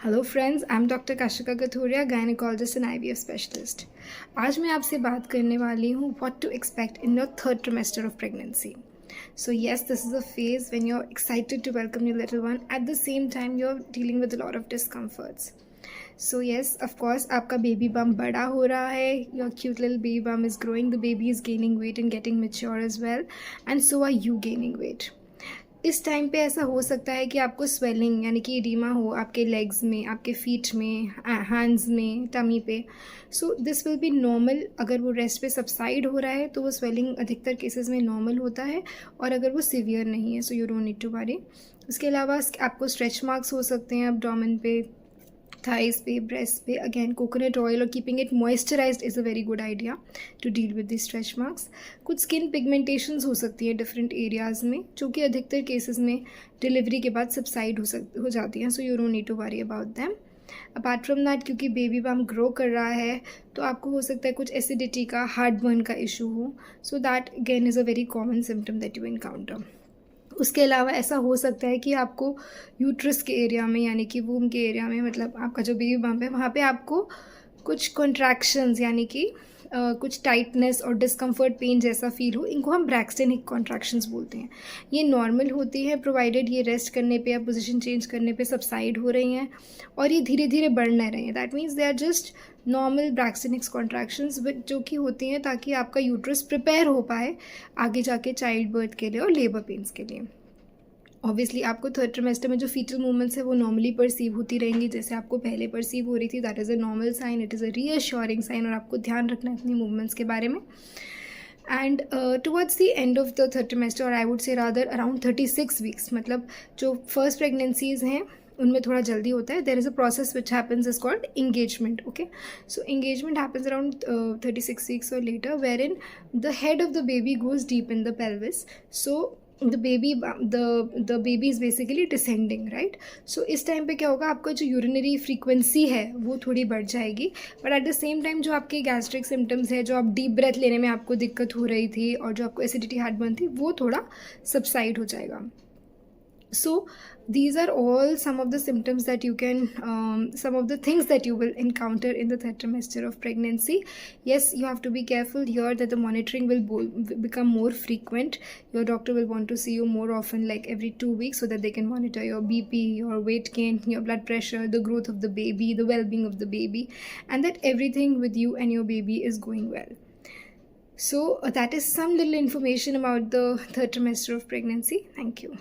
Hello friends, I am doctor Kashika Kathoria, gynaecologist and IVF specialist. आज मैं आपसे बात करने वाली हूँ what to expect in your third trimester of pregnancy. So yes, this is a phase when you're excited to welcome your little one. At the same time, you're dealing with a lot of discomforts. So yes, of course, आपका baby bump बड़ा हो रहा है. Your cute little baby bump is growing. The baby is gaining weight and getting mature as well. And so are you gaining weight. इस time पे ऐसा हो सकता है कि आपको स्वेलिंग यानी कि एडिमा हो आपके लेग्स में, आपके फीट में, हैंड्स में, टमी पे. So this will be normal. अगर वो रेस्ट पे सबसाइड हो रहा है तो वो स्वेलिंग अधिकतर केसेस में नॉर्मल होता है, और अगर वो सिवियर नहीं है so you don't need to worry. उसके अलावा आपको स्ट्रेच मार्क्स हो सकते हैं एब्डोमेन पे, थाइस पे, ब्रेस्ट पे. अगेन कोकोनट ऑयल और keeping it moisturised is a very good idea to deal with the stretch marks. कुछ स्किन पिगमेंटेशंस हो सकती है डिफरेंट एरियाज़ में, जो कि अधिकतर केसेस में डिलीवरी के बाद सबसाइड हो जाती हैं. So you don't need to worry about them. Apart from that, क्योंकि बेबी बम्प ग्रो कर रहा है तो आपको हो सकता है कुछ एसिडिटी का, हार्ट बर्न का इशू हो. So that again is a very common symptom that you encounter. उसके अलावा ऐसा हो सकता है कि आपको यूट्रस के एरिया में यानी कि वूम के एरिया में, मतलब आपका जो बेबी बम्प है वहाँ पे आपको कुछ कॉन्ट्रैक्शंस यानी कि कुछ टाइटनेस और डिस्कम्फर्ट, पेन जैसा फील हो. इनको हम ब्रैक्सटन हिक कॉन्ट्रैक्शंस बोलते हैं. ये नॉर्मल होती है प्रोवाइडेड ये रेस्ट करने पे या पोजीशन चेंज करने पे सबसाइड हो रही हैं और ये धीरे धीरे बढ़ ना रही हैं. That means they are just normal Braxton Hicks contractions जो कि होती हैं ताकि आपका यूट्रस प्रिपेयर हो पाए आगे जाके चाइल्ड बर्थ के लिए और लेबर पेन्स के लिए. ऑब्वियसली आपको थर्ड ट्रिमेस्टर में जो फीटल मूवमेंट्स है वो नॉर्मली परसीव होती रहेंगी जैसे आपको पहले परसीव हो रही थी. That is a normal sign, it is a reassuring sign, और आपको ध्यान रखना है अपनी मूवमेंट्स के बारे में. And towards the end of the third trimester, और I would say rather around 36 weeks, मतलब जो फर्स्ट प्रेगनेंसीज हैं उनमें थोड़ा जल्दी होता है. There is a process which happens is called engagement. Okay, so engagement happens around 36 weeks और later, where in the head of the baby goes deep in the pelvis. So the baby is basically descending, right? So इस time पे क्या होगा, आपका जो urinary frequency है वो थोड़ी बढ़ जाएगी, but at the same time जो आपके गैस्ट्रिक सिम्टम्स है, जो आप डीप ब्रेथ लेने में आपको दिक्कत हो रही थी और जो आपको एसिडिटी, हार्ट बर्न थी, वो थोड़ा सबसाइड हो जाएगा. So these are all some of the symptoms that you can, some of the things that you will encounter in the third trimester of pregnancy. Yes, you have to be careful here that the monitoring will become more frequent. Your doctor will want to see you more often, like every 2 weeks, so that they can monitor your BP, your weight gain, your blood pressure, the growth of the baby, the well-being of the baby, and that everything with you and your baby is going well. So that is some little information about the third trimester of pregnancy. Thank you.